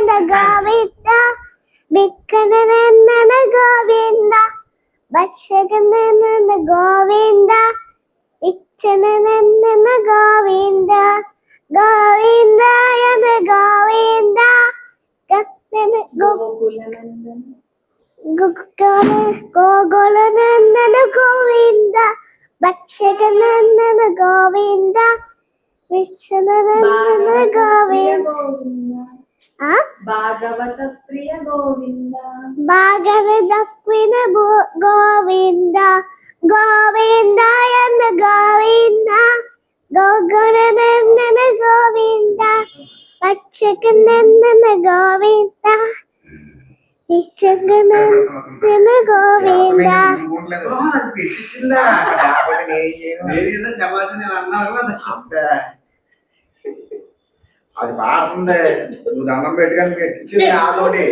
గోవింద బిక్కన గోవింద భక్షకన గోవింద ఇచ్చన గోవింద గోవిందాయన గోవింద గోగులనందన గోవింద భక్షకనందన గోవింద విచ్చనందన గోవింద భాగవత ప్రియ గోవింద భాగవత ప్రియ గోవింద గోవిందాయన గోవింద గోగులనందన గోవింద భక్షకనందన గోవింద విచ్చనందన గోవింద అది పాడుతుంది నువ్వు దండం పెట్టుకొని పెట్టించింది నాతోటి